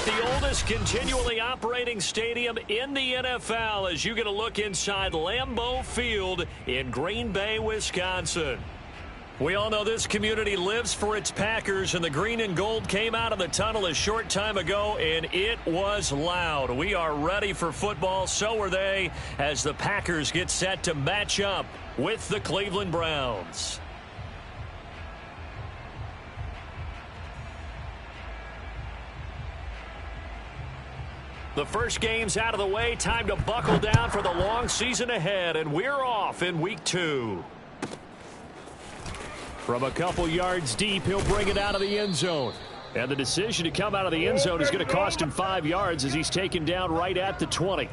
the oldest continually operating stadium in the NFL as you get a look inside Lambeau Field in Green Bay, Wisconsin. We all know this community lives for its Packers, and the green and gold came out of the tunnel a short time ago, and it was loud. We are ready for football. So are they as the Packers get set to match up with the Cleveland Browns. The first game's out of the way. Time to buckle down for the long season ahead, and we're off in week 2. From a couple yards deep, he'll bring it out of the end zone. And the decision to come out of the end zone is going to cost him 5 yards as he's taken down right at the 20.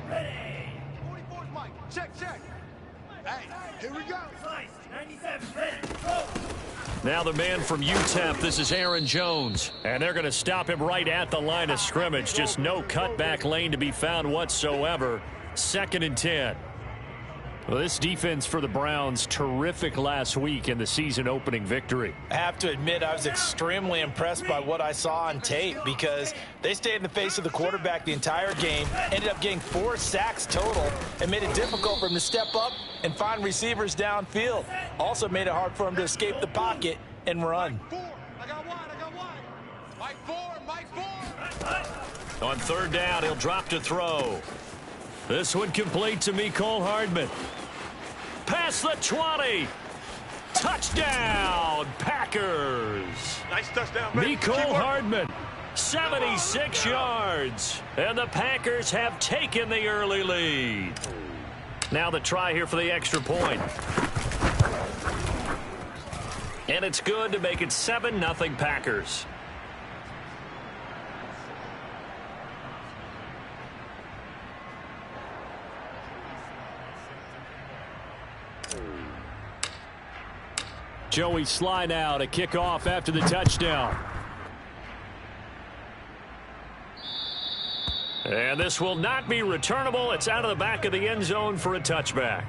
Ready. 44's Mike. Check. Hey, here we go. Slice. 97. Ready. Go. Now the man from UTEP, this is Aaron Jones. And they're going to stop him right at the line of scrimmage. Just no cutback lane to be found whatsoever. 2nd and 10. Well, this defense for the Browns, terrific last week in the season-opening victory. I have to admit, I was extremely impressed by what I saw on tape because they stayed in the face of the quarterback the entire game, ended up getting 4 sacks total, and made it difficult for him to step up and find receivers downfield. Also made it hard for him to escape the pocket and run. Mike 4. I got one. Mike 4. On 3rd down, he'll drop to throw. This one complete to Mecole Hardman. Past the 20. Touchdown, Packers. Nice touchdown. Mecole Hardman, 76 yards. And the Packers have taken the early lead. Now the try here for the extra point. And it's good to make it 7-0 Packers. Joey Sly now to kick off after the touchdown. And this will not be returnable. It's out of the back of the end zone for a touchback.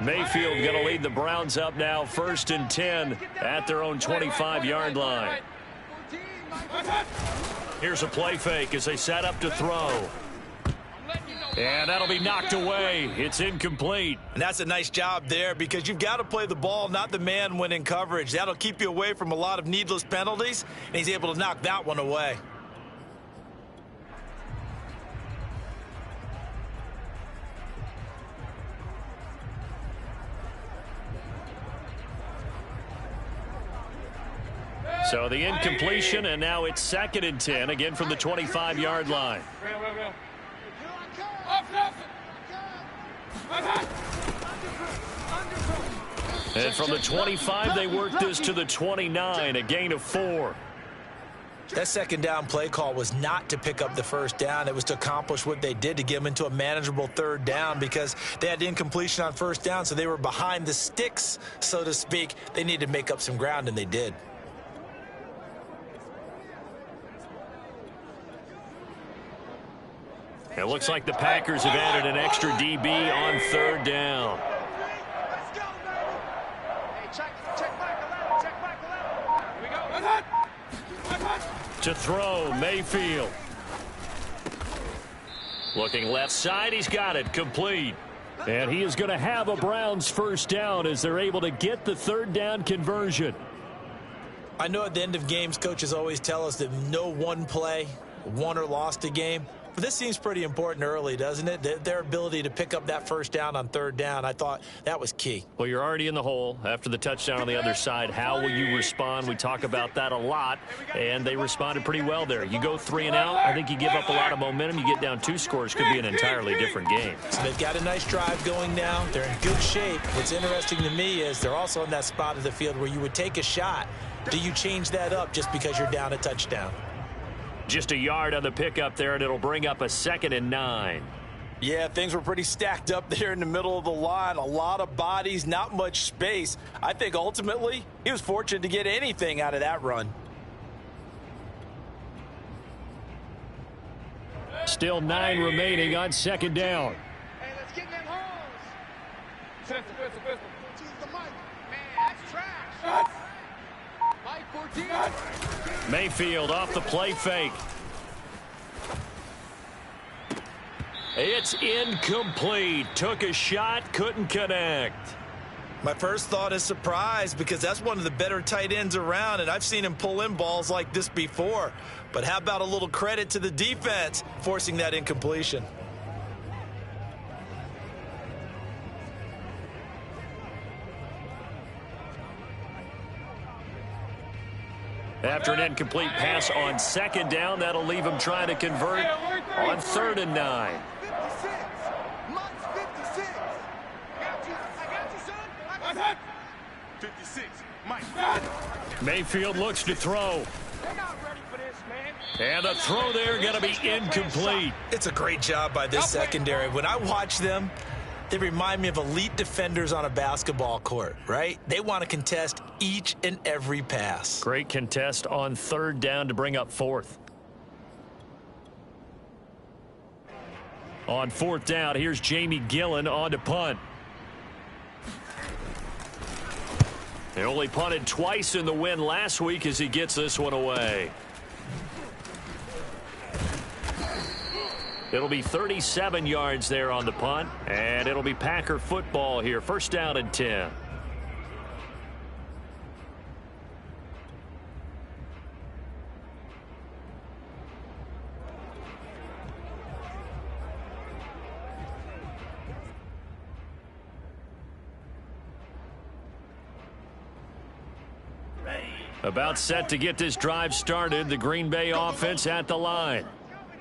Mayfield going to lead the Browns up now, 1st and 10 at their own 25-yard line. Here's a play fake as they set up to throw. And that'll be knocked away. It's incomplete. And that's a nice job there because you've got to play the ball, not the man when in coverage. That'll keep you away from a lot of needless penalties, and he's able to knock that one away. So the incompletion, and now it's 2nd and 10, again from the 25-yard line. And from the 25, they work this to the 29, a gain of 4. That 2nd down play call was not to pick up the 1st down. It was to accomplish what they did to get them into a manageable 3rd down because they had incompletion on 1st down, so they were behind the sticks, so to speak. They needed to make up some ground, and they did. It looks like the Packers have added an extra DB on 3rd down. To throw, Mayfield. Looking left side, he's got it, complete. And he is going to have a Browns 1st down as they're able to get the 3rd down conversion. I know at the end of games, coaches always tell us that no one play won or lost a game. But this seems pretty important early, doesn't it? Their ability to pick up that 1st down on 3rd down, I thought that was key. Well, you're already in the hole after the touchdown on the other side. How will you respond? We talk about that a lot, and they responded pretty well there. You go 3 and out, I think you give up a lot of momentum. You get down 2 scores, could be an entirely different game. So they've got a nice drive going now. They're in good shape. What's interesting to me is they're also in that spot of the field where you would take a shot. Do you change that up just because you're down a touchdown? Just a yard on the pickup there, and it'll bring up a 2nd and 9. Yeah, things were pretty stacked up there in the middle of the line. A lot of bodies, not much space. I think ultimately he was fortunate to get anything out of that run. Still 9 remaining on second down. Hey, let's get in them holes. Choose the mic. Man, that's trash. Mike 14. Mayfield off the play fake. It's incomplete. Took a shot, couldn't connect. My first thought is surprise because that's one of the better tight ends around, and I've seen him pull in balls like this before. But how about a little credit to the defense forcing that incompletion? After an incomplete pass on second down, that'll leave him trying to convert on 3rd and 9. 56. Mike's 56. I got you, son. I got you. 56. Mike. Mayfield looks to throw. They're not ready for this, man. And the throw there going to be incomplete. It's a great job by this secondary. When I watch them, they remind me of elite defenders on a basketball court, right? They want to contest each and every pass. Great contest on 3rd down to bring up 4th. On 4th down, here's Jamie Gillen on to punt. They only punted twice in the win last week as he gets this one away. It'll be 37 yards there on the punt, and it'll be Packer football here. 1st down and 10. About set to get this drive started. The Green Bay offense at the line.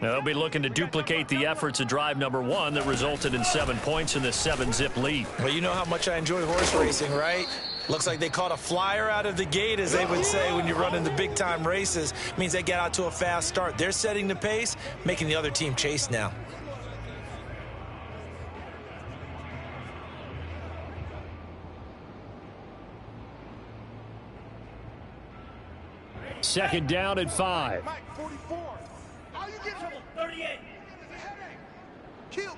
They'll be looking to duplicate the efforts of drive number 1 that resulted in 7 points in the 7-zip lead. Well, you know how much I enjoy horse racing, right? Looks like they caught a flyer out of the gate, as they would say when you're running the big-time races. It means they get out to a fast start. They're setting the pace, making the other team chase now. Second down and 5. Mike 44. How you get trouble? 38. Kill. Run.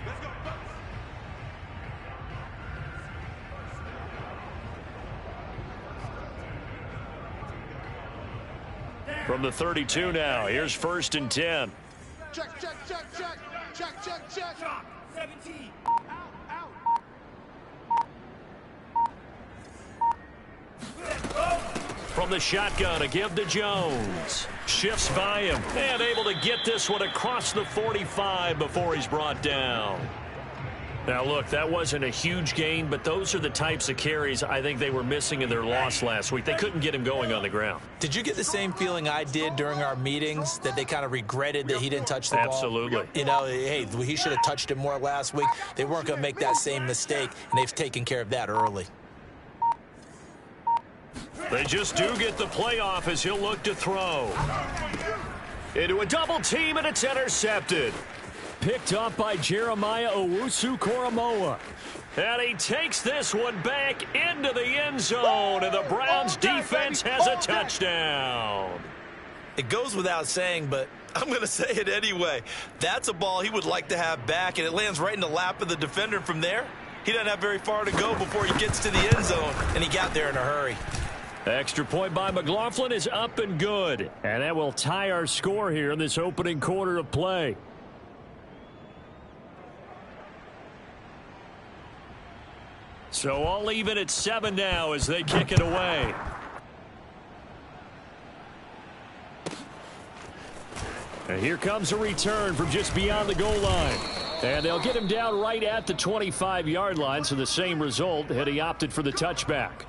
Let's go. From the 32 now, here's 1st and 10. Check. 17. Out. From the shotgun, a give to Jones. Shifts by him and able to get this one across the 45 before he's brought down. Now, look, that wasn't a huge gain, but those are the types of carries I think they were missing in their loss last week. They couldn't get him going on the ground. Did you get the same feeling I did during our meetings, that they kind of regretted that he didn't touch the ball? Absolutely. You know, hey, he should have touched it more last week. They weren't going to make that same mistake, and they've taken care of that early. They just do get the playoff as he'll look to throw. Into a double team, and it's intercepted. Picked up by Jeremiah Owusu-Koramoah. And he takes this one back into the end zone, and the Browns defense has a touchdown. It goes without saying, but I'm going to say it anyway. That's a ball he would like to have back, and it lands right in the lap of the defender from there. He doesn't have very far to go before he gets to the end zone, and he got there in a hurry. Extra point by McLaughlin is up and good. And that will tie our score here in this opening quarter of play. So all even at 7 now as they kick it away. And here comes a return from just beyond the goal line. And they'll get him down right at the 25-yard line, so the same result had he opted for the touchback.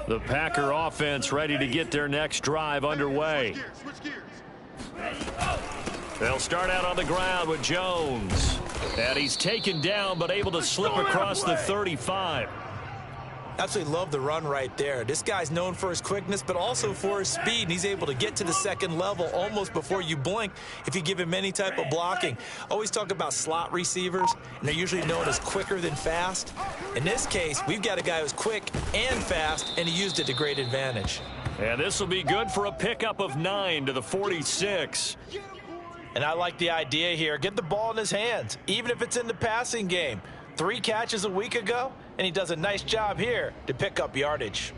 The Packer offense ready to get their next drive underway. Switch gears. Ready, go. They'll start out on the ground with Jones. And he's taken down but able to slip across the 35. Absolutely love the run right there. This guy's known for his quickness, but also for his speed. And he's able to get to the second level almost before you blink if you give him any type of blocking. Always talk about slot receivers, and they're usually known as quicker than fast. In this case, we've got a guy who's quick and fast, and he used it to great advantage. And this will be good for a pickup of 9 to the 46. And I like the idea here. Get the ball in his hands, even if it's in the passing game. 3 catches a week ago, and he does a nice job here to pick up yardage.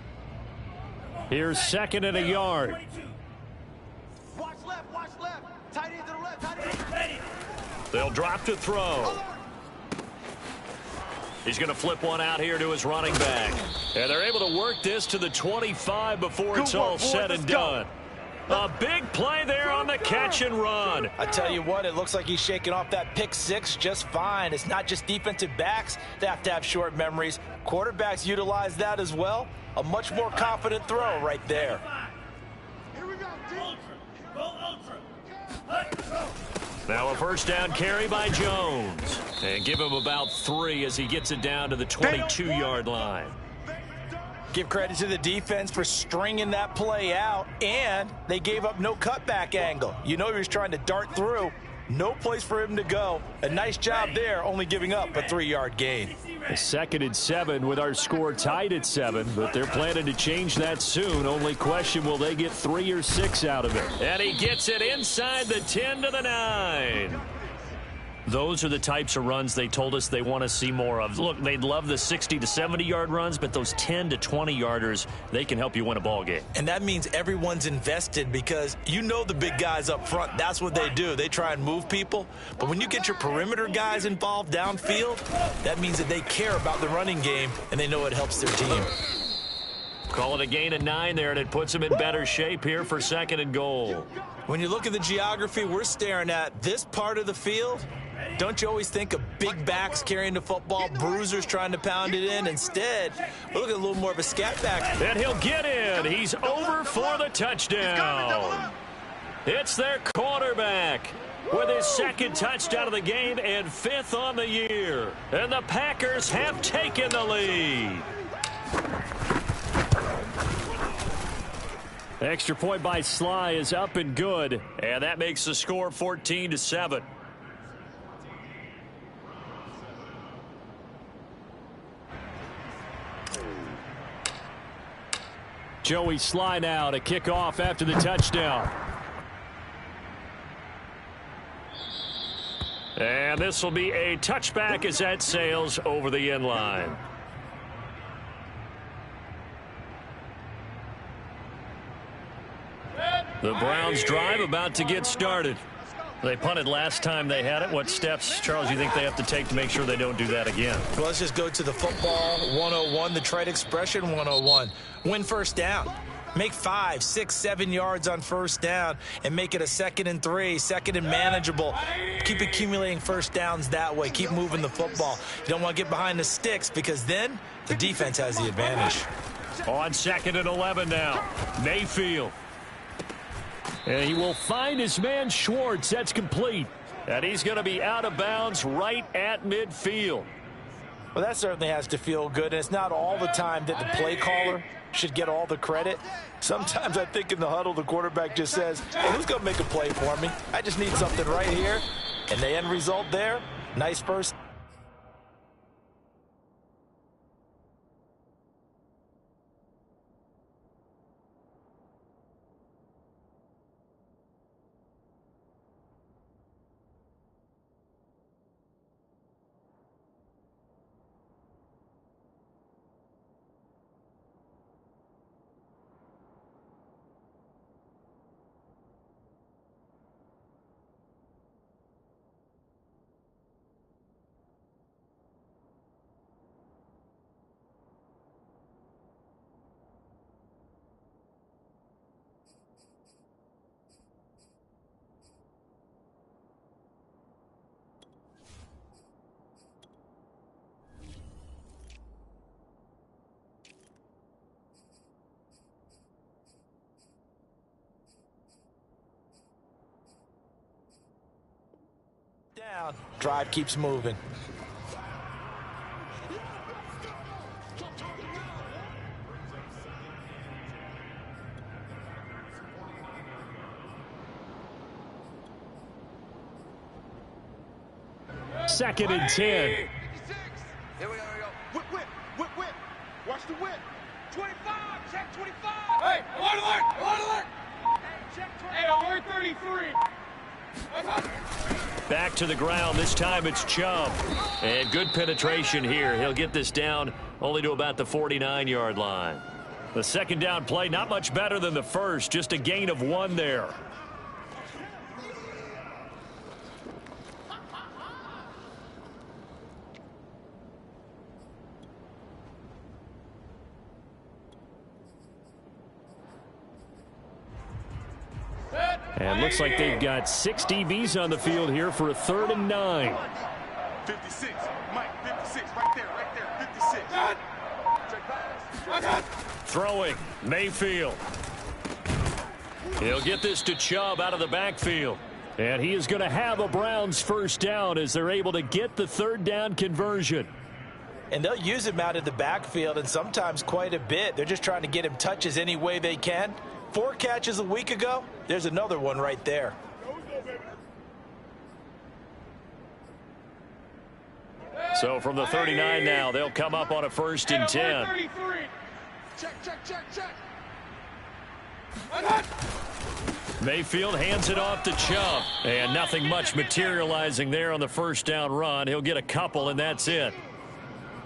Here's 2nd and a yard. Watch left, watch left. Tight end to the left, tight end. They'll drop to throw. He's going to flip one out here to his running back. And they're able to work this to the 25 before it's all said and done. A big play there on the catch and run. I tell you what, it looks like he's shaking off that pick 6 just fine. It's not just defensive backs that have to have short memories. Quarterbacks utilize that as well. A much more confident throw right there. Here we go, Now a first down carry by Jones. And give him about 3 as he gets it down to the 22-yard line. Give credit to the defense for stringing that play out, and they gave up no cutback angle. You know he was trying to dart through. No place for him to go. A nice job there, only giving up a 3-yard gain. A 2nd and 7 with our score tied at 7, but they're planning to change that soon. Only question, will they get 3 or 6 out of it? And he gets it inside the 10 to the 9. Those are the types of runs they told us they want to see more of. Look, they'd love the 60 to 70-yard runs, but those 10 to 20-yarders, they can help you win a ball game. And that means everyone's invested because you know the big guys up front, that's what they do. They try and move people. But when you get your perimeter guys involved downfield, that means that they care about the running game, and they know it helps their team. Call it a gain of 9 there, and it puts them in better shape here for 2nd and goal. When you look at the geography we're staring at, this part of the field, don't you always think of big backs carrying the football, bruisers trying to pound it in? Instead, we're looking at a little more of a scat back. And he'll get in. He's over for the touchdown. It's their quarterback with his 2nd touchdown of the game and 5th on the year. And the Packers have taken the lead. Extra point by Sly is up and good, and that makes the score 14 to 7. Joey Sly now to kick off after the touchdown. And this will be a touchback as that sails over the end line. The Browns drive about to get started. They punted last time they had it. What steps, Charles, do you think they have to take to make sure they don't do that again? Well, let's just go to the football 101, the trite expression 101. Win first down. Make 5, 6, 7 yards on first down and make it a 2nd and 3, 2nd and manageable. Keep accumulating first downs that way. Keep moving the football. You don't want to get behind the sticks because then the defense has the advantage. On 2nd and 11 now. Mayfield. And he will find his man Schwartz. That's complete. And he's going to be out of bounds right at midfield. Well, that certainly has to feel good. And it's not all the time that the play caller should get all the credit. Sometimes I think in the huddle, the quarterback just says, hey, who's going to make a play for me? I just need something right here. And the end result there, nice first. down. Drive keeps moving. Second and 10. 56. Here we go. Whip. Watch the whip. 25. Check 25. Hey, alert! Hey, check 25. Hey, alert 33. Back to the ground. This time it's Chubb. And good penetration here. He'll get this down only to about the 49-yard line. The second down play, not much better than the first. Just a gain of 1 there. And looks like they've got 6 DBs on the field here for a 3rd and 9. 56. Mike, 56. Right there. 56. Check pass. Throwing, Mayfield. He'll get this to Chubb out of the backfield. And he is going to have a Browns first down as they're able to get the 3rd down conversion. And they'll use him out of the backfield, and sometimes quite a bit. They're just trying to get him touches any way they can. 4 catches a week ago. There's another one right there. So from the 39 now, they'll come up on a 1st and 10. 33. Check. Mayfield hands it off to Chubb. And nothing much materializing there on the first down run. He'll get a couple, and that's it.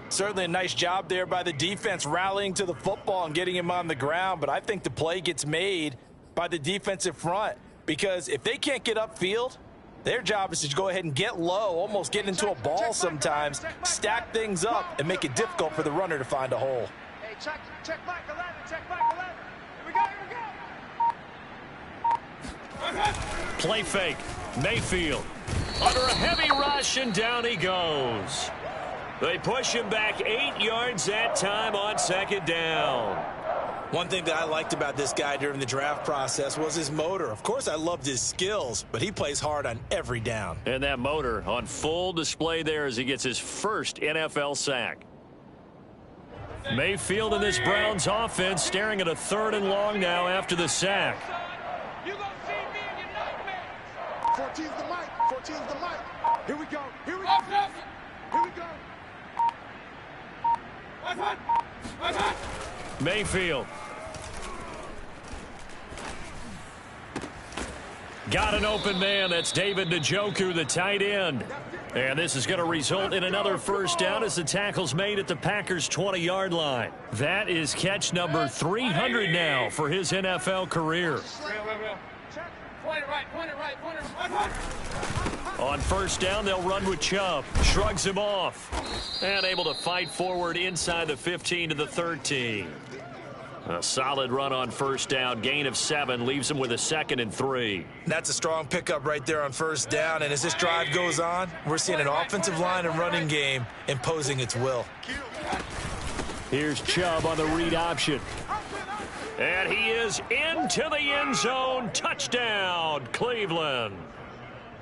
Certainly a nice job there by the defense rallying to the football and getting him on the ground, but I think the play gets made by the defensive front because if they can't get upfield, their job is to go ahead and get low, almost get into a ball sometimes, stack things up, and make it difficult for the runner to find a hole. Hey, check Mike 11. Check Mike 11. Here we go. Play fake. Mayfield under a heavy rush, and down he goes. They push him back 8 yards that time on 2nd down. One thing that I liked about this guy during the draft process was his motor. Of course, I loved his skills, but he plays hard on every down. And that motor on full display there as he gets his first NFL sack. Mayfield and this Browns offense staring at a 3rd and long now after the sack. You gonna see me in your nightmares. 14's the mic. 14's the mic. Here we go. Here we go. Mayfield. Got an open man. That's David Njoku, the tight end. And this is going to result in another first down as the tackle's made at the Packers' 20-yard line. That is catch number 300 now for his NFL career. On first down, they'll run with Chubb. Shrugs him off. And able to fight forward inside the 15 to the 13. A solid run on first down. Gain of 7 leaves him with a 2nd and 3. That's a strong pickup right there on first down. And as this drive goes on, we're seeing an offensive line and running game imposing its will. Here's Chubb on the read option. And he is into the end zone. Touchdown, Cleveland.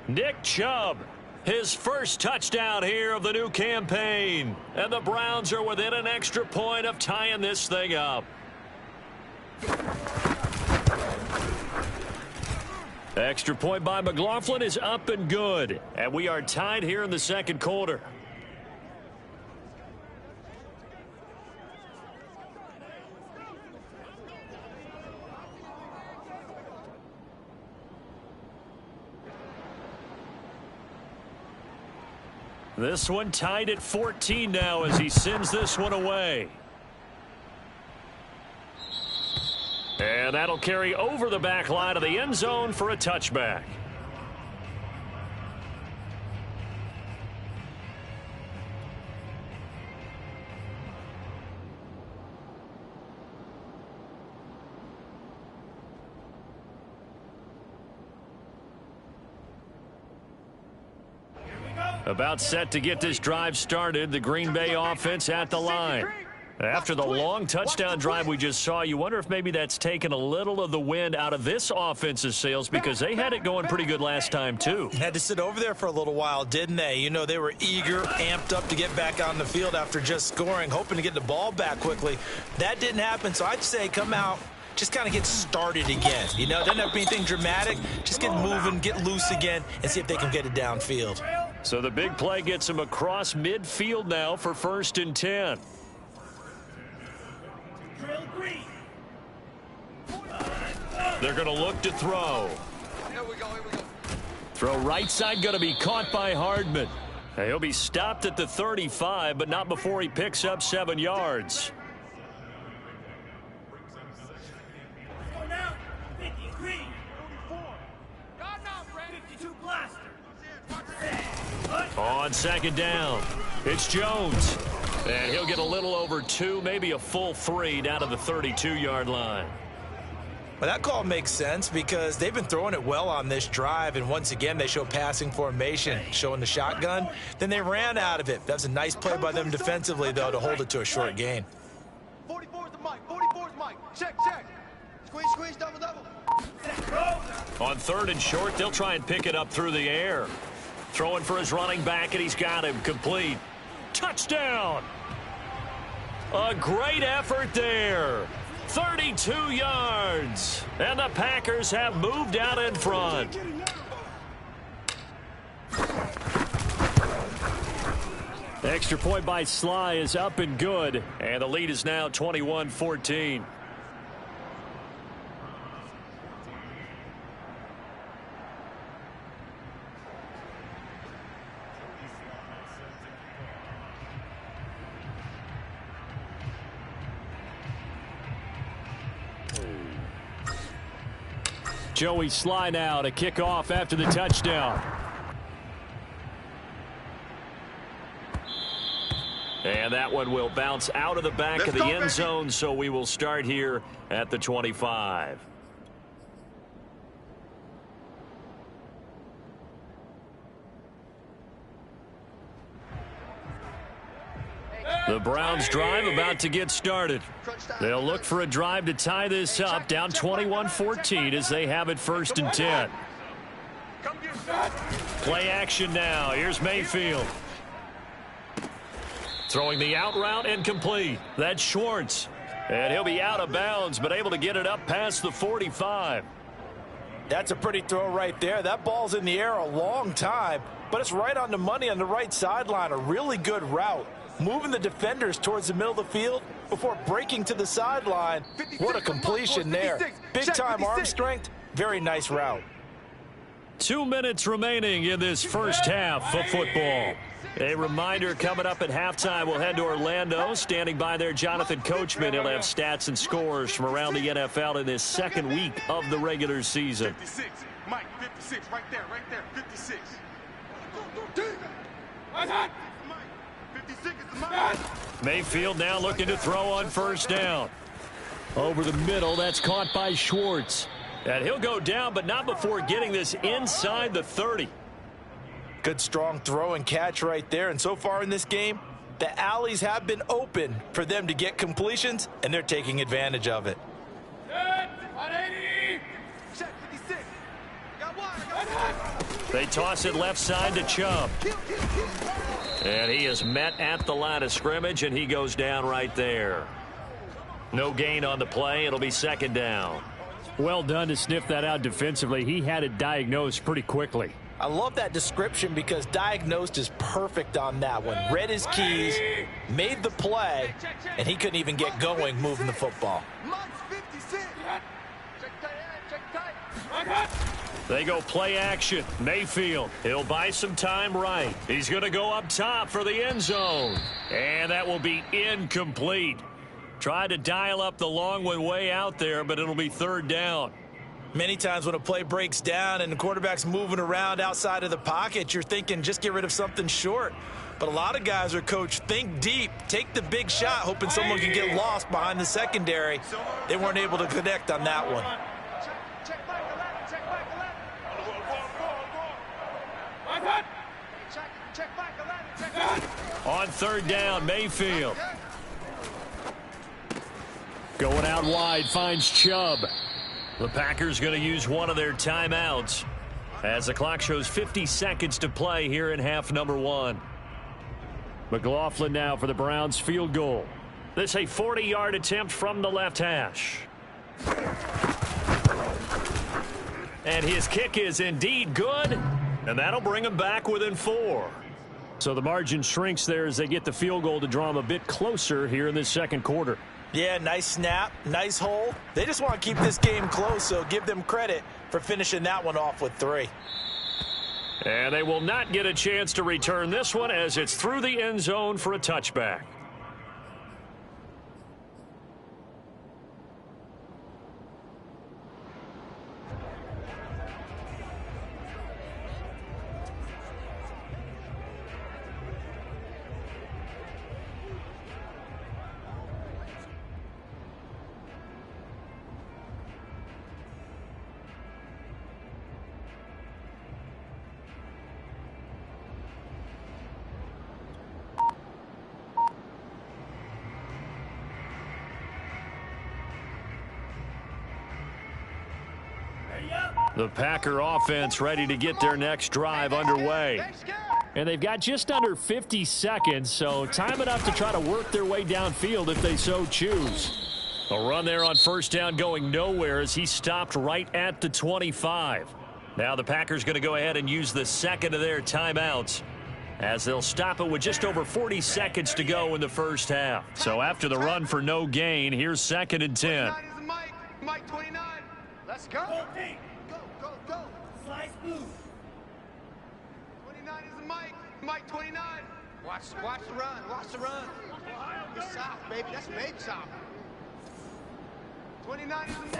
Nick Chubb, his first touchdown here of the new campaign. And the Browns are within an extra point of tying this thing up. Extra point by McLaughlin is up and good. And we are tied here in the 2nd quarter. This one tied at 14 now as he sends this one away. And that'll carry over the back line of the end zone for a touchback. About set to get this drive started. The Green Bay offense at the line. After the long touchdown drive we just saw, you wonder if maybe that's taken a little of the wind out of this offense's sails because they had it going pretty good last time, too. Had to sit over there for a little while, didn't they? You know, they were eager, amped up to get back on the field after just scoring, hoping to get the ball back quickly. That didn't happen, so I'd say come out, just kind of get started again. You know, doesn't have to be anything dramatic. Just get moving, get loose again, and see if they can get it downfield. So the big play gets them across midfield now for 1st and 10. They're going to look to throw. Here we go, here we go. Throw right side going to be caught by Hardman. He'll be stopped at the 35, but not before he picks up 7 yards. On 2nd down, it's Jones. And he'll get a little over 2, maybe a full 3 down to the 32-yard line. Well, that call makes sense because they've been throwing it well on this drive, and once again they show passing formation, showing the shotgun. Then they ran out of it. That was a nice play by them defensively, though, to hold it to a short gain. 44's the mic, 44's mic. Check, check. Squeeze, squeeze, double, double. On 3rd and short, they'll try and pick it up through the air. Throwing for his running back, and he's got him complete. Touchdown! A great effort there. 32 yards. And the Packers have moved out in front. Extra point by Sly is up and good. And the lead is now 21-14. Joey Sly now to kick off after the touchdown. And that one will bounce out of the back of the end zone, so we will start here at the 25. The Browns drive about to get started. They'll look for a drive to tie this up, down 21-14 as they have it 1st and 10. Play action now. Here's Mayfield. Throwing the out route and complete. That's Schwartz. And he'll be out of bounds, but able to get it up past the 45. That's a pretty throw right there. That ball's in the air a long time, but it's right on the money on the right sideline. A really good route. Moving the defenders towards the middle of the field before breaking to the sideline. What a completion there. Big-time arm strength. Very nice route. 2 minutes remaining in this first half of football. A reminder, coming up at halftime, we'll head to Orlando. Standing by there, Jonathan Coachman. He'll have stats and scores from around the NFL in this 2nd week of the regular season. 56, Mike, 56, right there, 56. Mayfield now looking to throw on 1st down. Over the middle, that's caught by Schwartz. And he'll go down, but not before getting this inside the 30. Good strong throw and catch right there. And so far in this game, the alleys have been open for them to get completions, and they're taking advantage of it. They toss it left side to Chubb. And he is met at the line of scrimmage, and he goes down right there. No gain on the play. It'll be 2nd down. Well done to sniff that out defensively. He had it diagnosed pretty quickly. I love that description because diagnosed is perfect on that one. Read his keys, made the play, and he couldn't even get going moving the football. They go play action. Mayfield, he'll buy some time right. He's going to go up top for the end zone. And that will be incomplete. Tried to dial up the long one way out there, but it'll be 3rd down. Many times when a play breaks down and the quarterback's moving around outside of the pocket, you're thinking just get rid of something short. But a lot of guys are coached, think deep, take the big shot, hoping someone can get lost behind the secondary. They weren't able to connect on that one. On 3rd down, Mayfield. Going out wide, finds Chubb. The Packers going to use one of their timeouts as the clock shows 50 seconds to play here in half number 1. McLaughlin now for the Browns field goal. This a 40-yard attempt from the left hash. And his kick is indeed good, and that'll bring him back within 4. So the margin shrinks there as they get the field goal to draw him a bit closer here in this second quarter. Yeah, nice snap, nice hold. They just want to keep this game close, so give them credit for finishing that one off with 3. And they will not get a chance to return this one as it's through the end zone for a touchback. The Packer offense ready to get their next drive underway. And they've got just under 50 seconds, so time enough to try to work their way downfield if they so choose. A run there on first down going nowhere as he stopped right at the 25. Now the Packers going to go ahead and use the second of their timeouts as they'll stop it with just over 40 seconds to go in the first half. So after the run for no gain, here's 2nd and 10. Mike 29. Let's go. Go. Slice move. 29 is the Mike. Mike 29. Watch the run. It's south, baby. That's baby south. 29 is the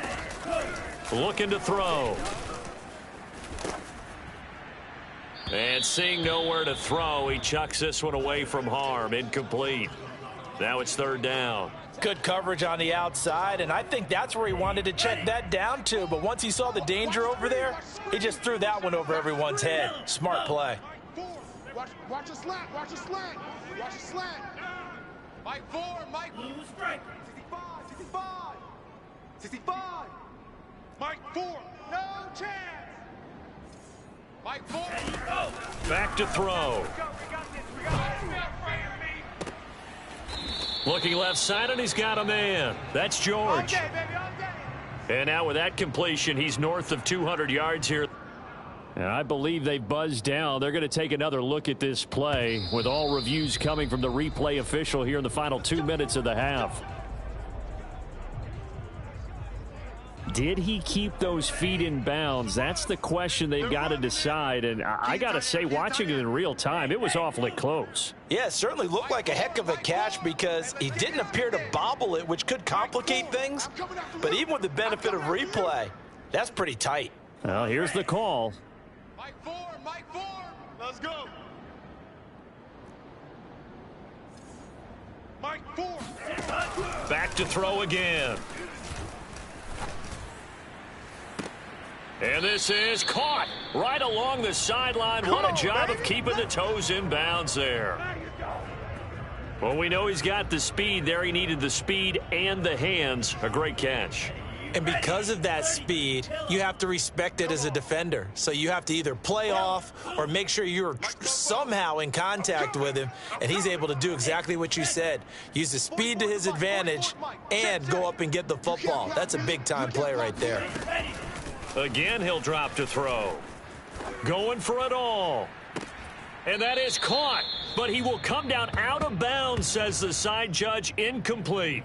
Mike. Looking to throw. And seeing nowhere to throw, he chucks this one away from harm. Incomplete. Now it's 3rd down. Good coverage on the outside, and I think that's where he wanted to check that down to. But once he saw the danger over there, he just threw that one over everyone's head. Smart play. Watch the slant. Mike 4, Mike. Blue striker. 65. Mike 4. No chance. Mike 4. There you go. Back to throw. We got this. Looking left side, and he's got a man. That's George. Okay, baby, all day. And now with that completion, he's north of 200 yards here. And I believe they buzzed down. They're going to take another look at this play with all reviews coming from the replay official here in the final 2 minutes of the half. Did he keep those feet in bounds? That's the question they've got to decide. And I got to say, watching it in real time, it was awfully close. Yeah, it certainly looked like a heck of a catch because he didn't appear to bobble it, which could complicate things. But even with the benefit of replay, that's pretty tight. Well, here's the call. Mike 4. Let's go. Mike 4. Back to throw again. And this is caught right along the sideline. What a job of keeping the toes in bounds there. Well, we know he's got the speed there. He needed the speed and the hands. A great catch. And because of that speed, you have to respect it as a defender. So you have to either play off or make sure you're somehow in contact with him. And he's able to do exactly what you said. Use the speed to his advantage and go up and get the football. That's a big-time play right there. Again, he'll drop to throw. Going for it all. And that is caught. But he will come down out of bounds, says the side judge. Incomplete.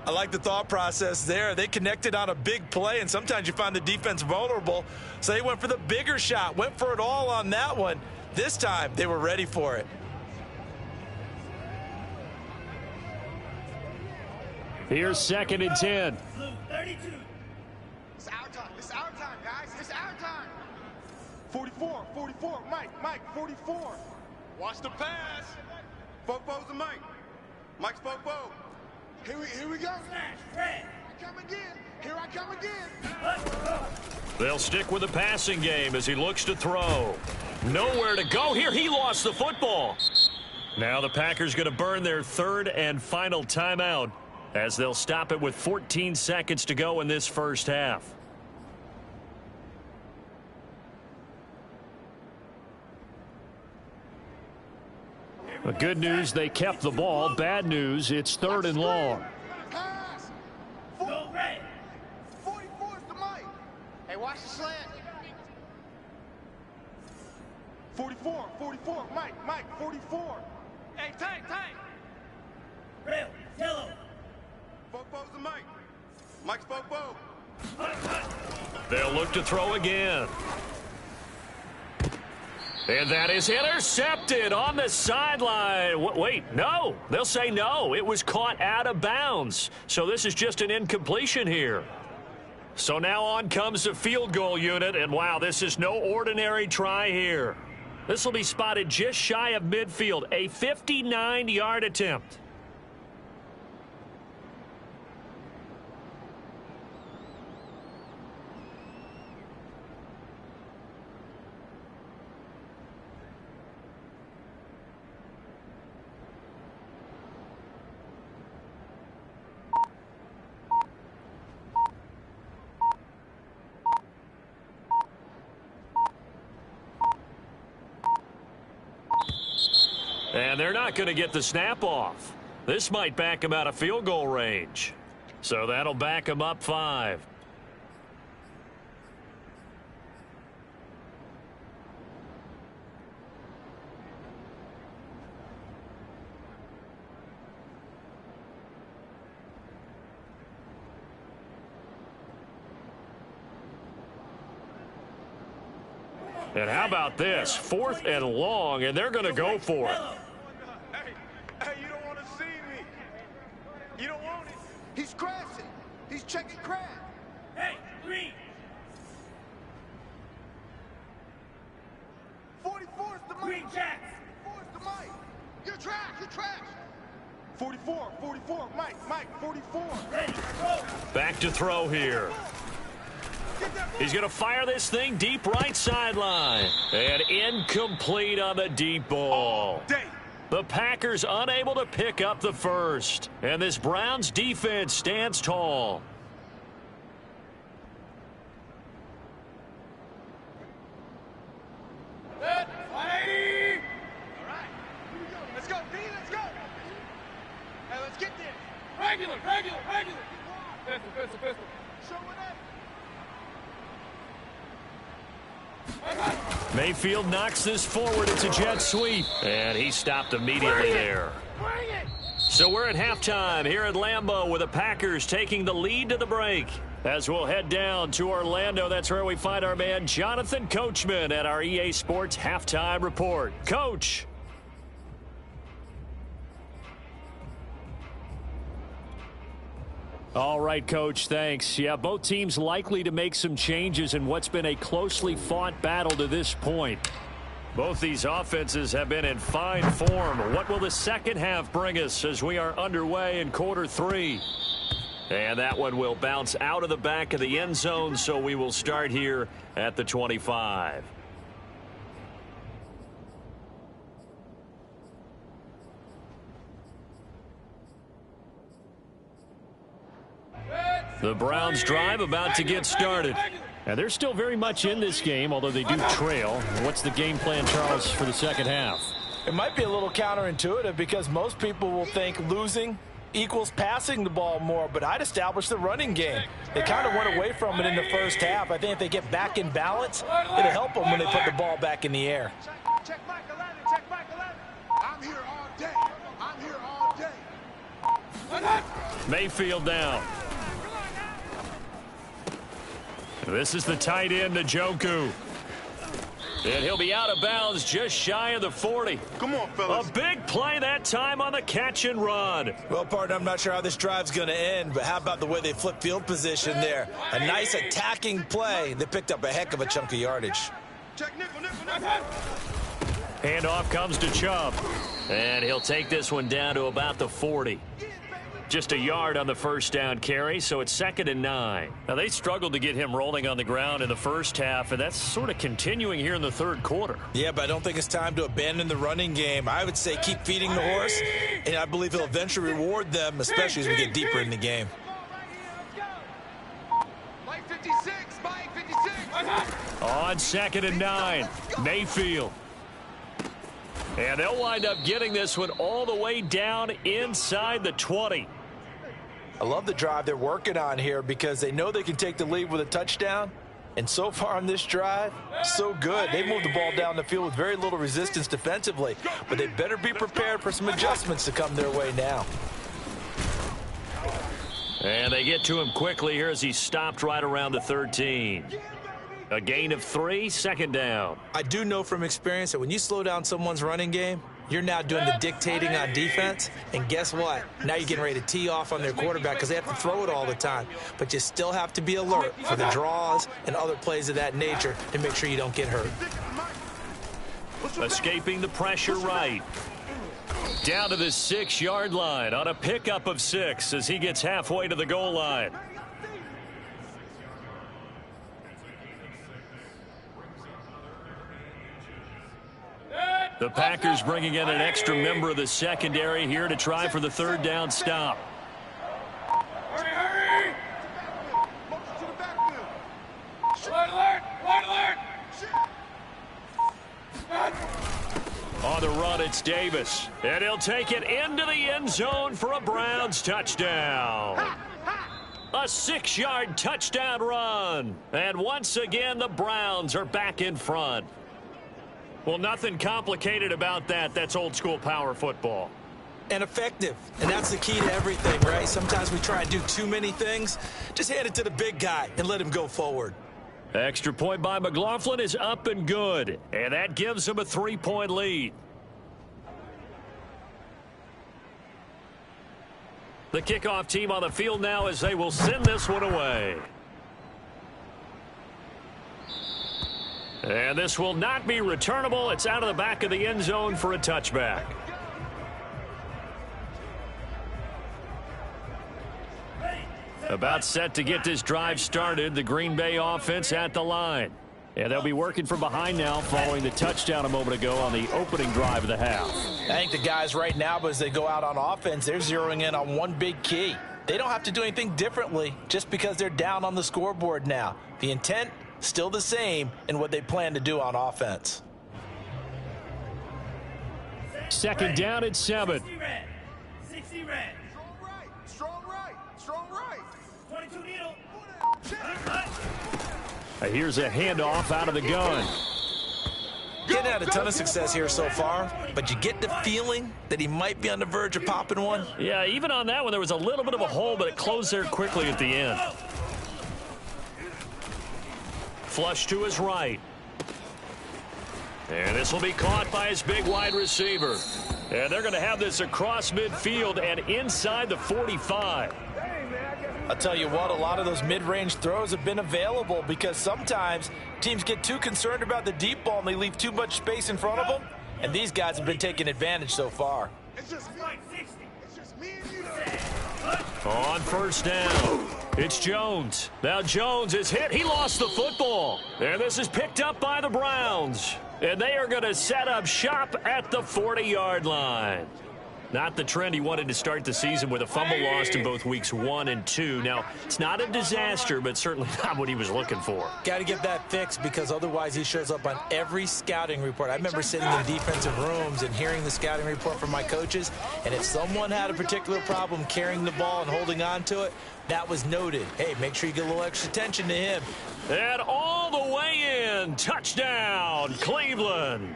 I like the thought process there. They connected on a big play, and sometimes you find the defense vulnerable. So they went for the bigger shot, went for it all on that one. This time, they were ready for it. Here's 2nd and 10. Blue 32. It's our time, guys. It's our time. 44. Mike, 44. Watch the pass. Fopo's the Mike. Mike's Fopo. Here we go. Red. Here I come again. They'll stick with the passing game as he looks to throw. Nowhere to go here. He lost the football. Now the Packers going to burn their 3rd and final timeout as they'll stop it with 14 seconds to go in this first half. The good news, they kept the ball. Bad news, it's 3rd and long. Pass. Go red. 44 is the mic. Hey, watch the slant. 44, Mike, 44. Hey, tank. Red. Yellow. Fopo's the mic. Mike's Fopo. They'll look to throw again. And that is intercepted on the sideline. Wait, no. They'll say no. It was caught out of bounds. So this is just an incompletion here. So now on comes the field goal unit. And wow, this is no ordinary try here. This will be spotted just shy of midfield. A 59-yard attempt. And they're not going to get the snap off. This might back him out of field goal range. So that'll back him up 5. And how about this? 4th and long, and they're going to go for it. Hey, you don't want to see me. You don't want it. He's crashing. He's checking crash. Hey, green. 44 is the mic. Green jacks. 44 is the mic. You're trash. 44, Mike, 44. Ready. Go. Back to throw here. He's going to fire this thing deep right sideline. And incomplete on the deep ball. The Packers unable to pick up the first. And this Browns defense stands tall. All right. Let's go, D. Let's go. Hey, let's get there. Regular. Pistol. Show it up. Mayfield knocks this forward. It's a jet sweep. And he stopped immediately there. So we're at halftime here at Lambeau with the Packers taking the lead to the break. As we'll head down to Orlando, that's where we find our man Jonathan Coachman at our EA Sports Halftime Report. Coach. All right, Coach, thanks. Yeah, both teams likely to make some changes in what's been a closely fought battle to this point. Both these offenses have been in fine form. What will the second half bring us as we are underway in quarter 3? And that one will bounce out of the back of the end zone, so we will start here at the 25. The Browns drive about to get started. And they're still very much in this game, although they do trail. What's the game plan, Charles, for the second half? It might be a little counterintuitive because most people will think losing equals passing the ball more, but I'd establish the running game. They kind of went away from it in the first half. I think if they get back in balance, it'll help them when they put the ball back in the air. Check Mike 11. I'm here all day. Mayfield down. This is the tight end, Njoku. And he'll be out of bounds just shy of the 40. Come on, fellas. A big play that time on the catch and run. Well, partner, I'm not sure how this drive's going to end, but how about the way they flip field position there? A nice attacking play. They picked up a heck of a chunk of yardage. Check nickel. Handoff comes to Chubb. And he'll take this one down to about the 40. just a yard on the first down carry, so it's 2nd and 9. Now, they struggled to get him rolling on the ground in the first half, and that's sort of continuing here in the third quarter. Yeah, but I don't think it's time to abandon the running game. I would say keep feeding the horse, and I believe he'll eventually reward them, especially as we get deeper in the game. Mike 56, Mike 56. On 2nd and 9, Mayfield. And they'll wind up getting this one all the way down inside the 20. I love the drive they're working on here because they know they can take the lead with a touchdown. And so far on this drive, so good. They moved the ball down the field with very little resistance defensively. But they better be prepared for some adjustments to come their way now. And they get to him quickly here as he stopped right around the 13. A gain of 3, 2nd down. I do know from experience that when you slow down someone's running game, you're now doing the dictating on defense. And guess what? Now you're getting ready to tee off on their quarterback because they have to throw it all the time. But you still have to be alert for the draws and other plays of that nature to make sure you don't get hurt. Escaping the pressure right. Down to the 6-yard line on a pickup of 6 as he gets halfway to the goal line. The Packers bringing in an extra member of the secondary here to try for the 3rd down stop. Hurry! White alert! White alert! On the run, it's Davis. And he'll take it into the end zone for a Browns touchdown. A 6-yard touchdown run. And once again, the Browns are back in front. Well, nothing complicated about that. That's old-school power football. And effective. And that's the key to everything, right? Sometimes we try and do too many things. Just hand it to the big guy and let him go forward. Extra point by McLaughlin is up and good. And that gives him a 3-point lead. The kickoff team on the field now as they will send this one away. And this will not be returnable. It's out of the back of the end zone for a touchback. About set to get this drive started. The Green Bay offense at the line. And they'll be working from behind now following the touchdown a moment ago on the opening drive of the half. I think the guys right now, as they go out on offense, they're zeroing in on one big key. They don't have to do anything differently just because they're down on the scoreboard now. The intent, still the same in what they plan to do on offense. 2nd down at 7. 60 red. 60 red. Strong right. Strong right. 22 needle. Here's a handoff out of the gun. Getting had a ton of success here so far, but you get the feeling that he might be on the verge of popping one. Yeah, even on that one, there was a little bit of a hole, but it closed there quickly at the end. Flush to his right. And this will be caught by his big wide receiver. And they're going to have this across midfield and inside the 45. I'll tell you what, a lot of those mid-range throws have been available because sometimes teams get too concerned about the deep ball and they leave too much space in front of them. And these guys have been taking advantage so far. It's just me. 60. It's just me and you. On 1st down, it's Jones. Now Jones is hit. He lost the football. And this is picked up by the Browns. And they are going to set up shop at the 40-yard line. Not the trend he wanted to start the season with a fumble lost in both weeks 1 and 2. Now, it's not a disaster, but certainly not what he was looking for. Got to get that fixed because otherwise he shows up on every scouting report. I remember sitting in defensive rooms and hearing the scouting report from my coaches, and if someone had a particular problem carrying the ball and holding on to it, that was noted. Hey, make sure you get a little extra attention to him. And all the way in, touchdown, Cleveland.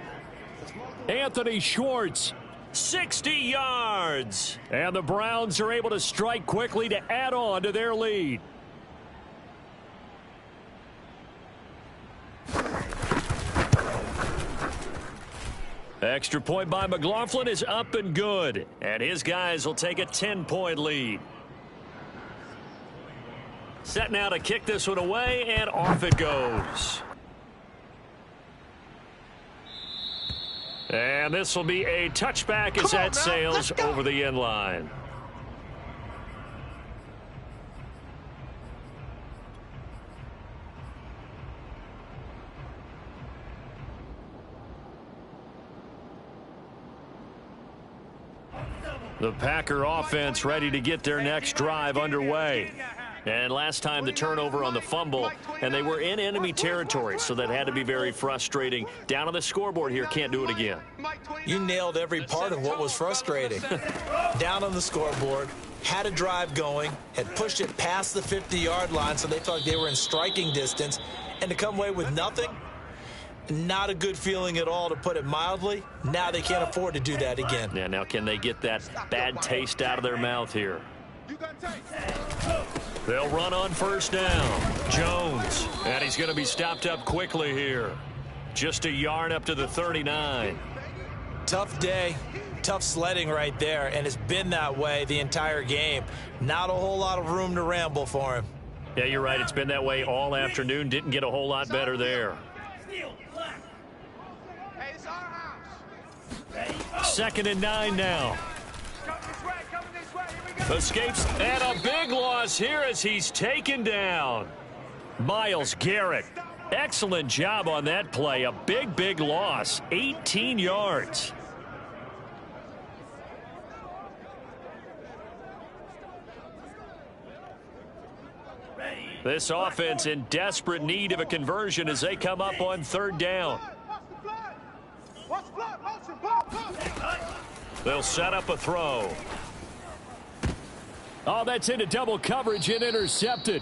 Anthony Schwartz. 60 yards. And the Browns are able to strike quickly to add on to their lead. Extra point by McLaughlin is up and good. And his guys will take a 10-point lead. Set now to kick this one away, and off it goes. And this will be a touchback as that sails over the end line. The Packer offense ready to get their next drive underway. And last time the turnover on the fumble, and they were in enemy territory, so that had to be very frustrating. Down on the scoreboard here, can't do it again. You nailed every part of what was frustrating. Down on the scoreboard, had a drive going, had pushed it past the 50-yard line, so they thought they were in striking distance, and to come away with nothing, not a good feeling at all, to put it mildly. Now they can't afford to do that again. Yeah, now can they get that bad taste out of their mouth here? They'll run on first down. Jones, and he's going to be stopped up quickly here. Just a yard up to the 39. Tough day, tough sledding right there, and it's been that way the entire game. Not a whole lot of room to ramble for him. Yeah, you're right. It's been that way all afternoon. Didn't get a whole lot better there. Hey, it's our house. 2nd and 9 now. Coming this way. Here we go. Escapes, and a big loss here as he's taken down. Myles Garrett, excellent job on that play. A big loss, 18 yards. This offense in desperate need of a conversion as they come up on 3rd down. Watch the blood. Watch the blood. They'll set up a throw. Oh, that's into double coverage and intercepted.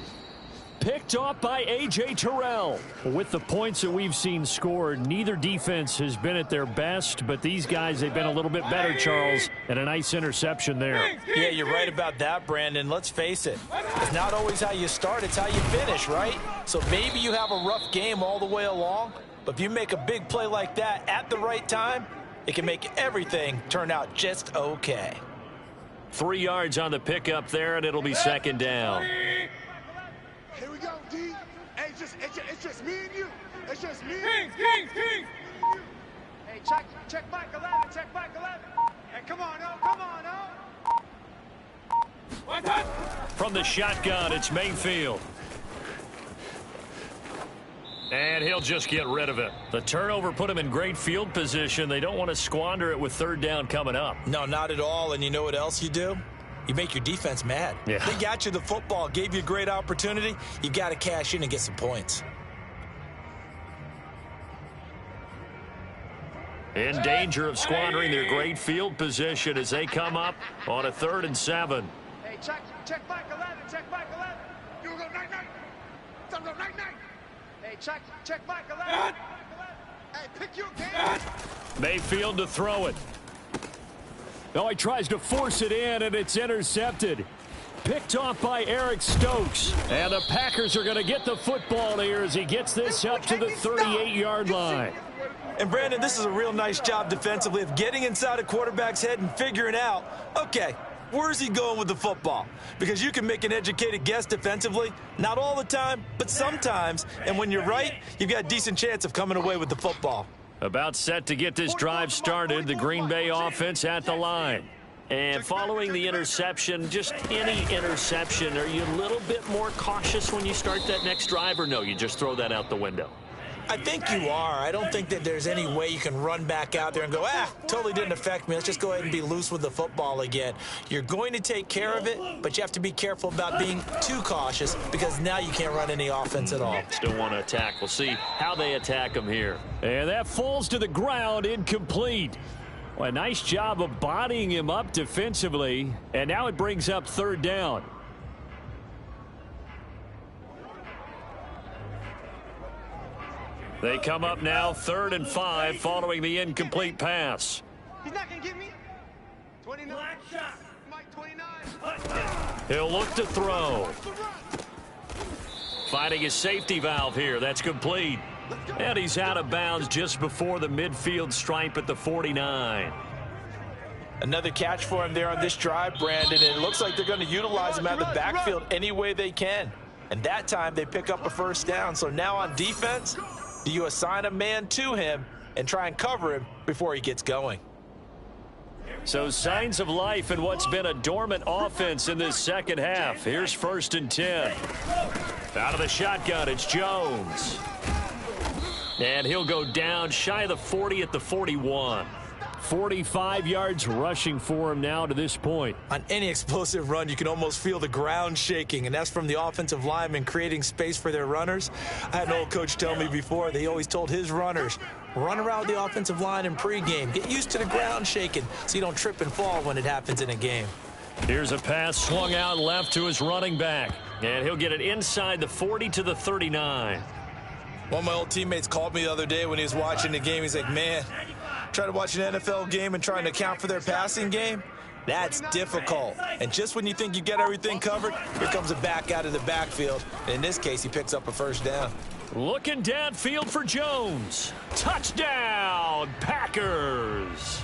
Picked off by A.J. Terrell. With the points that we've seen scored, neither defense has been at their best, but these guys, they've been a little bit better, Charles, and a nice interception there. Yeah, you're right about that, Brandon. Let's face it. It's not always how you start, it's how you finish, right? So maybe you have a rough game all the way along, but if you make a big play like that at the right time, it can make everything turn out just okay. 3 yards on the pickup there, and it'll be 2nd down. Here we go, D. Hey, it's just me and you. It's just me. Kings. Hey, check Mike 11. Check Mike 11. Hey, come on, From the shotgun, it's Mayfield. And he'll just get rid of it. The turnover put him in great field position. They don't want to squander it with 3rd down coming up. No, not at all. And you know what else you do? You make your defense mad. Yeah. They got you the football, gave you a great opportunity. You got to cash in and get some points. In danger of squandering their great field position as they come up on a 3rd and 7. Hey, check Mike 11. Check Mike 11. You go night. Tell him go night. Hey, check Mike 11. Hey, pick your game. Mayfield to throw it. Oh, he tries to force it in, and it's intercepted. Picked off by Eric Stokes. And the Packers are going to get the football here as he gets this up to the 38-yard line. And, Brandon, this is a real nice job defensively of getting inside a quarterback's head and figuring out, okay, where's he going with the football? Because you can make an educated guess defensively. Not all the time, but sometimes. And when you're right, you've got a decent chance of coming away with the football. About set to get this drive started, the Green Bay offense at the line. And following the interception, just any interception, are you a little bit more cautious when you start that next drive, or no, you just throw that out the window? I think you are. I don't think that there's any way you can run back out there and go, totally didn't affect me. Let's just go ahead and be loose with the football again. You're going to take care of it, but you have to be careful about being too cautious because now you can't run any offense at all. Still want to attack. We'll see how they attack him here. And that falls to the ground, incomplete. Well, a nice job of bodying him up defensively, and now it brings up 3rd down. They come up now 3rd and 5 following the incomplete pass. He's not going to get me. 29. Mike 29. He'll look to throw. Finding his safety valve here. That's complete. And he's out of bounds just before the midfield stripe at the 49. Another catch for him there on this drive, Brandon, and it looks like they're going to utilize him out of the backfield any way they can. And that time they pick up a 1st down. So now on defense, do you assign a man to him and try and cover him before he gets going? So signs of life in what's been a dormant offense in this 2nd half. Here's 1st and 10. Out of the shotgun, it's Jones. And he'll go down shy of the 40 at the 41. 45 yards rushing for him now to this point. On any explosive run, you can almost feel the ground shaking, and that's from the offensive linemen creating space for their runners. I had an old coach tell me before, they always told his runners, run around the offensive line in pregame. Get used to the ground shaking so you don't trip and fall when it happens in a game. Here's a pass swung out left to his running back, and he'll get it inside the 40 to the 39. One of my old teammates called me the other day when he was watching the game. He's like, man, trying to watch an NFL game and trying to account for their passing game, that's difficult. And just when you think you get everything covered, here comes a back out of the backfield. And in this case, he picks up a first down. Looking downfield for Jones. Touchdown, Packers.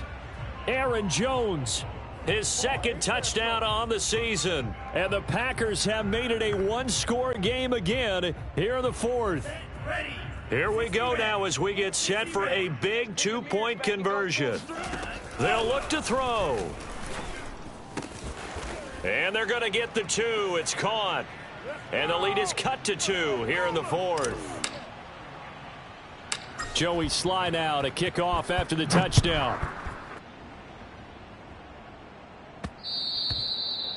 Aaron Jones, his second touchdown on the season. And the Packers have made it a one-score game again here in the fourth. Here we go now as we get set for a big two-point conversion. They'll look to throw. And they're going to get the two. It's caught. And the lead is cut to 2 here in the fourth. Joey Sly now to kick off after the touchdown.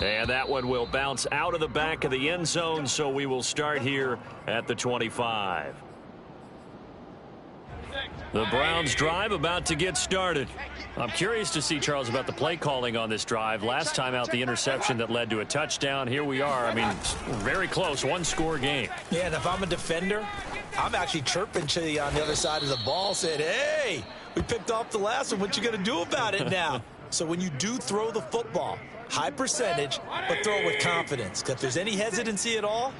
And that one will bounce out of the back of the end zone, so we will start here at the 25. The Browns drive about to get started. I'm curious to see, Charles, about the play calling on this drive. Last time out, the interception that led to a touchdown. Here we are. I mean, very close, one-score game. Yeah, and if I'm a defender, I'm actually chirping to you on the other side of the ball, saying, hey, we picked off the last one. What you going to do about it now? So when you do throw the football, high percentage, but throw it with confidence. Because if there's any hesitancy at all,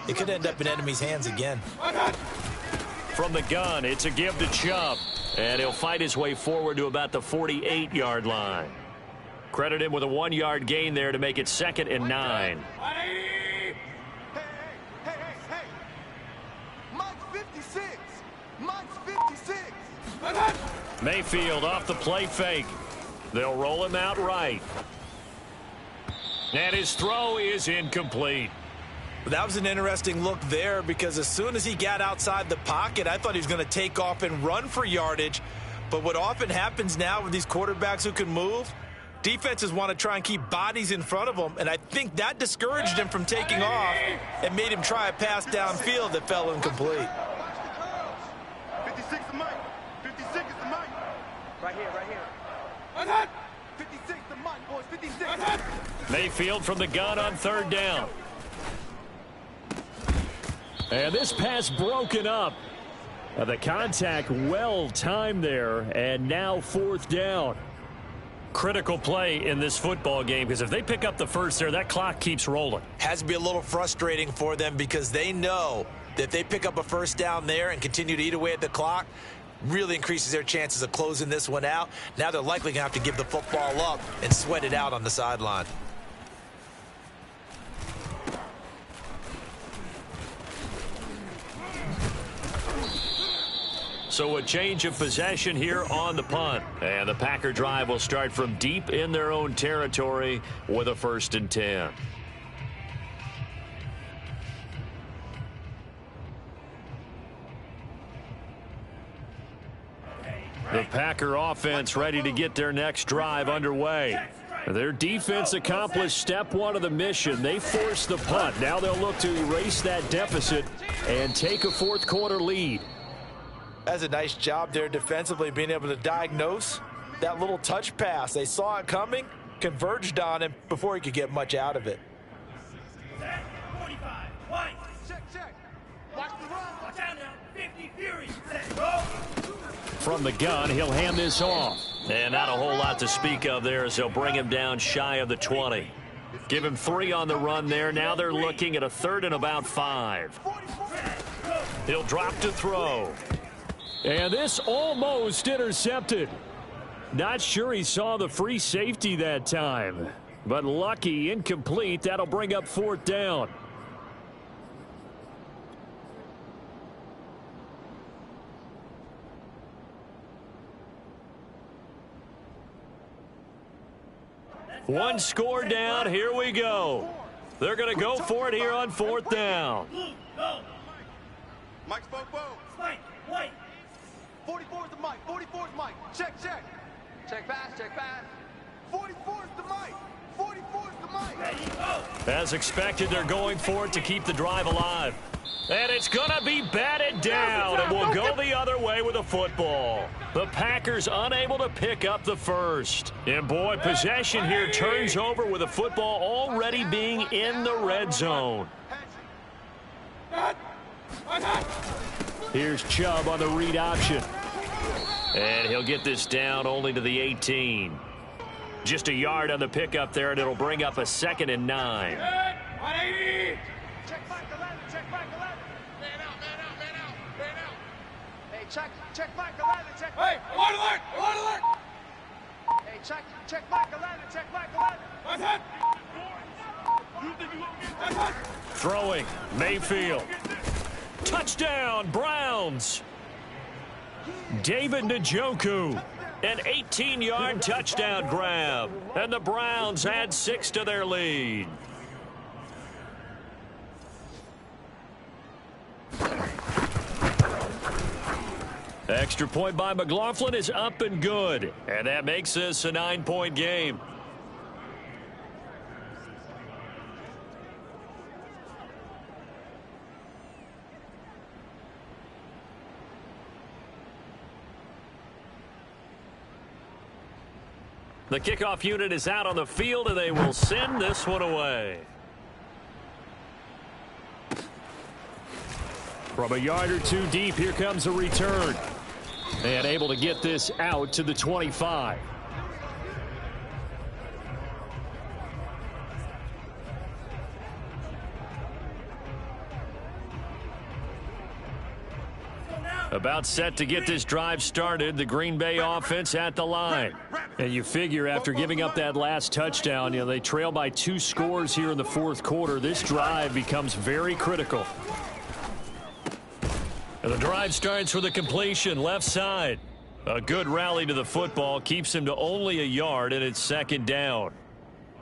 it could end up in enemy's hands again. From the gun, it's a give to Chubb. And he'll fight his way forward to about the 48-yard line. Credit him with a 1-yard gain there to make it 2nd and 9. Hey. Mike's 56. Mike's 56. Mayfield off the play fake. They'll roll him out right. And his throw is incomplete. That was an interesting look there because as soon as he got outside the pocket, I thought he was going to take off and run for yardage. But what often happens now with these quarterbacks who can move, defenses want to try and keep bodies in front of them, and I think that discouraged him from taking off and made him try a pass downfield that fell incomplete. Watch the girls. 56 to Mike. 56 is the Mike. Right here. 56 to Mike, boys. 56. Mayfield from the gun on 3rd down. And this pass broken up. The contact well timed there, and now 4th down. Critical play in this football game because if they pick up the first there, that clock keeps rolling. Has to be a little frustrating for them because they know that if they pick up a first down there and continue to eat away at the clock, really increases their chances of closing this one out. Now they're likely going to have to give the football up and sweat it out on the sideline. So a change of possession here on the punt. And the Packer drive will start from deep in their own territory with a 1st and 10. The Packer offense ready to get their next drive underway. Their defense accomplished step 1 of the mission. They forced the punt. Now they'll look to erase that deficit and take a 4th quarter lead. That's a nice job there defensively, being able to diagnose that little touch pass. They saw it coming, converged on him before he could get much out of it. 45, white. Check. Watch the run. Watch out now. 50 Fury. Set, go. From the gun, he'll hand this off. And not a whole lot to speak of there as they'll bring him down shy of the 20. Give him 3 on the run there. Now they're looking at a 3rd and about 5. He'll drop to throw. And this almost intercepted. Not sure he saw the free safety that time. But lucky, incomplete. That'll bring up 4th down. One score down. Here we go. They're going to go for it here on 4th down. Mike's both. Spike, white. 44 is the Mike. 44 is Mike. Check. Check pass, check pass. 44 is the mic. 44 is the mic. Ready, go. As expected, they're going for it to keep the drive alive. And it's going to be batted down, and will go the other way with a football. The Packers unable to pick up the first. And, boy, possession here turns over with the football already being in the red zone. Here's Chubb on the read option. And he'll get this down only to the 18. Just a yard on the pickup there, and it'll bring up a 2nd and 9. Check back 11, check back 11. Man out, man out, man out, man out. Hey, check back 11, check back. Hey, alert, alert. Hey, check back 11, check back 11. Throwing, Mayfield. Touchdown, Browns. David Njoku, an 18-yard touchdown grab. And the Browns add 6 to their lead. Extra point by McLaughlin is up and good. And that makes this a 9-point game. The kickoff unit is out on the field, and they will send this one away. From a yard or two deep, here comes a return. And able to get this out to the 25. About set to get this drive started, the Green Bay offense at the line. And you figure after giving up that last touchdown, they trail by 2 scores here in the fourth quarter. This drive becomes very critical. And the drive starts with a completion left side. A good rally to the football keeps him to only a yard, and it's 2nd down.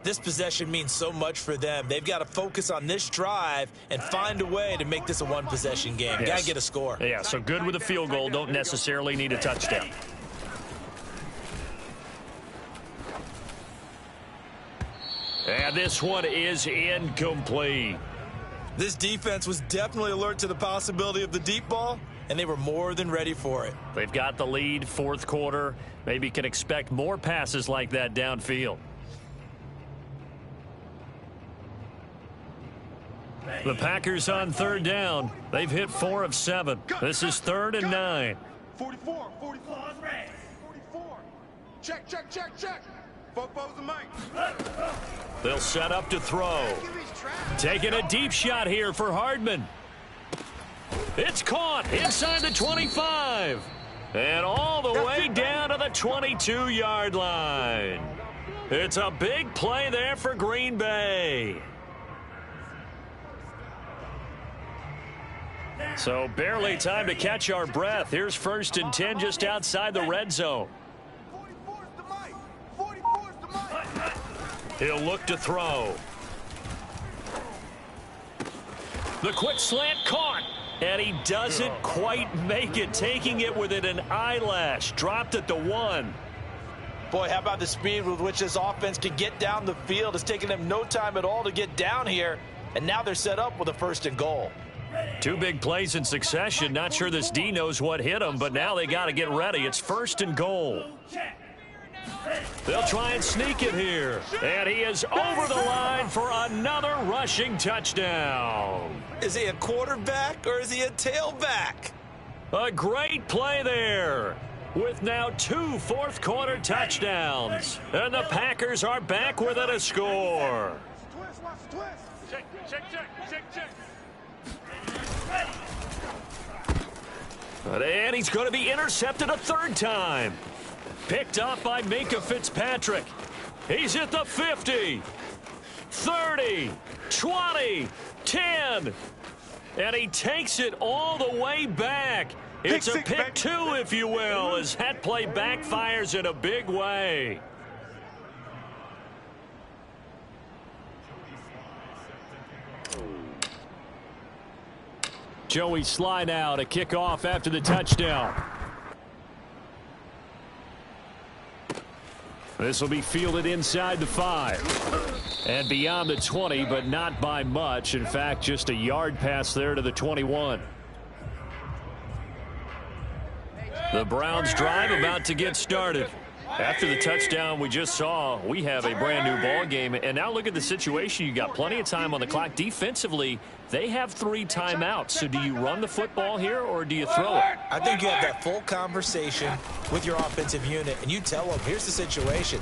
This possession means so much for them. They've got to focus on this drive and find a way to make this a one-possession game. Yes. Got to get a score. Yeah, so good with a field goal. Don't necessarily need a touchdown. And this one is incomplete. This defense was definitely alert to the possibility of the deep ball, and they were more than ready for it. They've got the lead, fourth quarter. Maybe can expect more passes like that downfield. The Packers on 3rd down. They've hit 4 of 7. This is 3rd and 9. 44, 44, 44. Check. Football's the mic. They'll set up to throw. Taking a deep shot here for Hardman. It's caught inside the 25. And all the way down to the 22-yard line. It's a big play there for Green Bay. So barely time to catch our breath. Here's 1st and 10 just outside the red zone. 44's the mic. 44's the mic. He'll look to throw. The quick slant caught. And he doesn't quite make it, taking it within an eyelash. Dropped at the 1. Boy, how about the speed with which this offense could get down the field? It's taken them no time at all to get down here. And now they're set up with a 1st and goal. 2 big plays in succession. Not sure this D knows what hit him, but now they got to get ready. It's 1st and goal. They'll try and sneak it here. And he is over the line for another rushing touchdown. Is he a quarterback or is he a tailback? A great play there with now 2 fourth-quarter touchdowns. And the Packers are back within a score. Twist, watch the twist. Check. And he's going to be intercepted a 3rd time. Picked up by Minkah Fitzpatrick. He's at the 50, 30, 20, 10. And he takes it all the way back. It's a pick 2, if you will, as that play backfires in a big way. Joey Sly now to kick off after the touchdown. This will be fielded inside the 5. And beyond the 20, but not by much. In fact, just a yard pass there to the 21. The Browns drive about to get started. After the touchdown we just saw, we have a brand new ball game. And now look at the situation. You got plenty of time on the clock. Defensively, they have 3 timeouts. So do you run the football here or do you throw it? I think you have that full conversation with your offensive unit, and you tell them, here's the situation.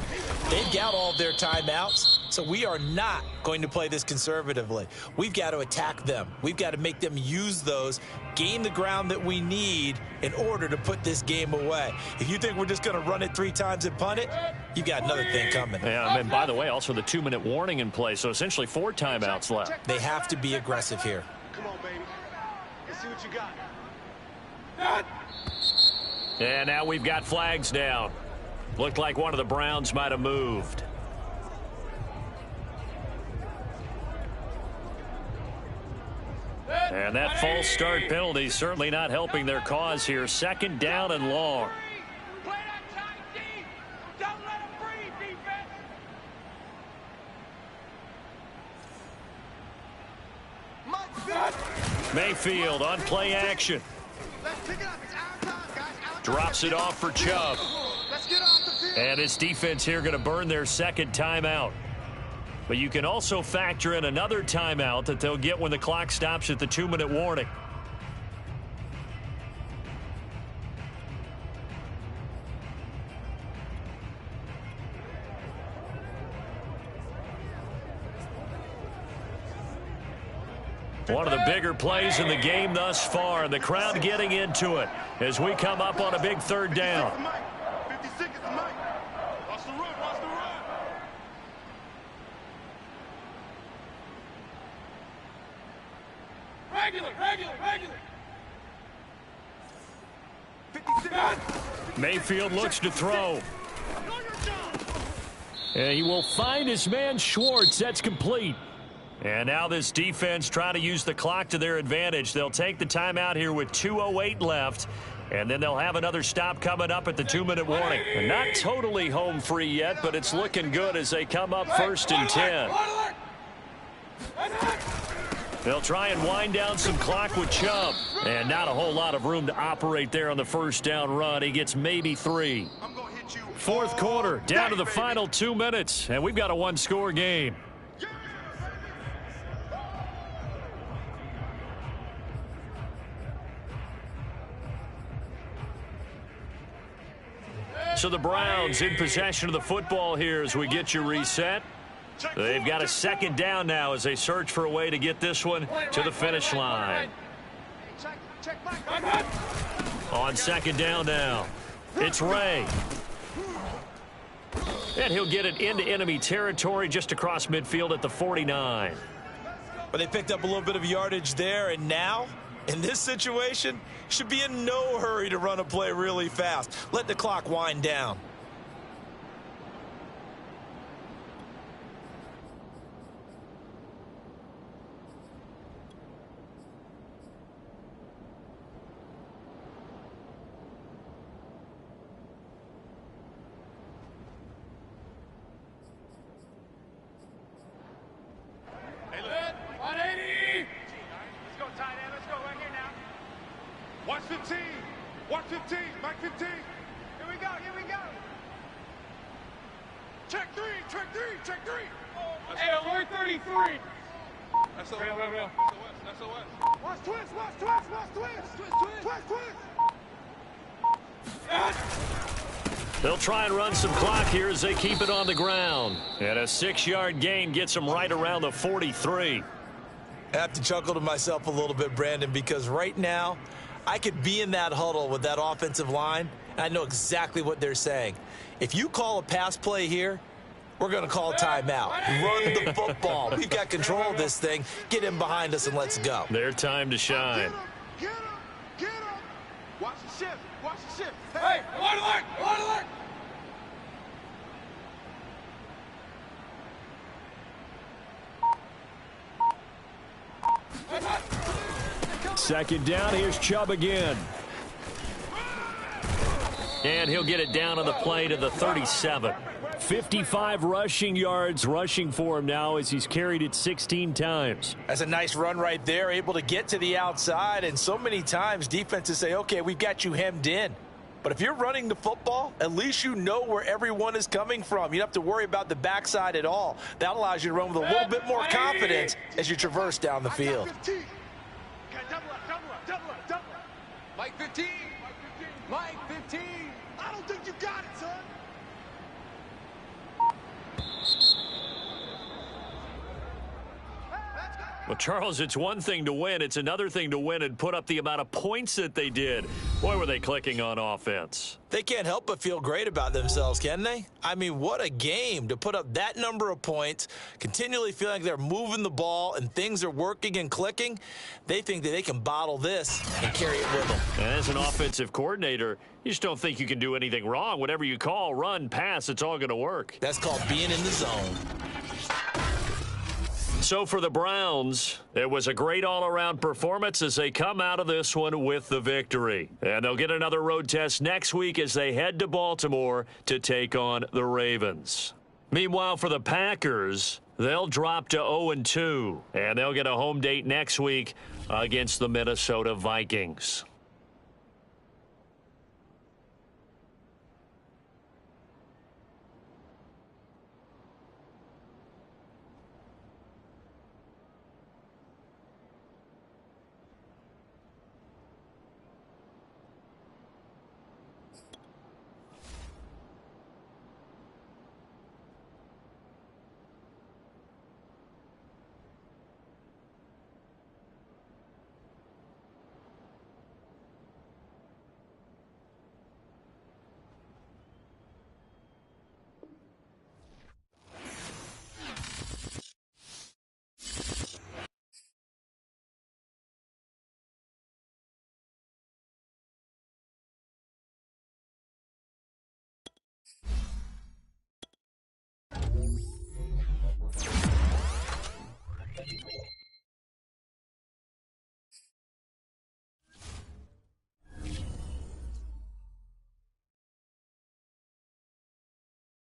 They've got all of their timeouts, so we are not going to play this conservatively. We've got to attack them. We've got to make them use those, gain the ground that we need in order to put this game away. If you think we're just going to run it 3 times and punt it, you've got another thing coming. Yeah, and by the way, also the 2-minute warning in play, so essentially 4 timeouts left. They have to be aggressive here. Come on, baby. Let's see what you got. And now we've got flags down. Looked like one of the Browns might have moved. And that false start penalty certainly not helping their cause here. 2nd down and long. Play that tight, D. Don't let him breathe, defense. Mayfield on play action. Let's pick it up. It's our time, guys. Our time. Drops it off for Chubb. Let's get off the field. And his defense here going to burn their 2nd timeout. But you can also factor in another timeout that they'll get when the clock stops at the 2-minute warning. One of the bigger plays in the game thus far, and the crowd getting into it as we come up on a big 3rd down. 50 seconds, Mike. Watch the run, watch the run. Regular. 50 seconds. Mayfield looks to throw. And he will find his man Schwartz. That's complete. And now this defense trying to use the clock to their advantage. They'll take the timeout here with 2:08 left. And then they'll have another stop coming up at the 2-minute warning. And not totally home free yet, but it's looking good as they come up 1st and 10. They'll try and wind down some clock with Chubb. And not a whole lot of room to operate there on the 1st down run. He gets maybe 3. 4th quarter, down to the final 2 minutes. And we've got a 1-score game. So the Browns in possession of the football here as we get you reset. They've got a 2nd down now as they search for a way to get this one to the finish line. On 2nd down now, it's Ray. And he'll get it into enemy territory just across midfield at the 49. But they picked up a little bit of yardage there, and now, in this situation, should be in no hurry to run a play really fast. Let the clock wind down. Watch 15. Watch 15. Mike 15. Here we go. Check 3. Check 3. Hey, alert 33. That's the way. That's the way. Watch twist. They'll try and run some clock here as they keep it on the ground. And a 6-yard gain gets them right around the 43. I have to chuckle to myself a little bit, Brandon, because right now, I could be in that huddle with that offensive line, and I know exactly what they're saying. If you call a pass play here, we're going to call a timeout. Run the football. We've got control of this thing. Get him behind us and let's go. Their time to shine. Get him. Watch the shift. Hey, alert. Second down, here's Chubb again. And he'll get it down on the play to the 37. 55 rushing yards rushing for him now as he's carried it 16 times. That's a nice run right there, able to get to the outside. And so many times defenses say, okay, we've got you hemmed in. But if you're running the football, at least you know where everyone is coming from. You don't have to worry about the backside at all. That allows you to run with a little bit more confidence as you traverse down the field. Mike 15. Mike 15. I don't think you got it, son. Well, Charles, it's one thing to win. It's another thing to win and put up the amount of points that they did. Boy, were they clicking on offense. They can't help but feel great about themselves, can they? I mean, what a game to put up that number of points, continually feeling like they're moving the ball and things are working and clicking. They think that they can bottle this and carry it with them. And as an offensive coordinator, you just don't think you can do anything wrong. Whatever you call, run, pass, it's all going to work. That's called being in the zone. So for the Browns, it was a great all-around performance as they come out of this one with the victory. And they'll get another road test next week as they head to Baltimore to take on the Ravens. Meanwhile, for the Packers, they'll drop to 0-2, and they'll get a home date next week against the Minnesota Vikings.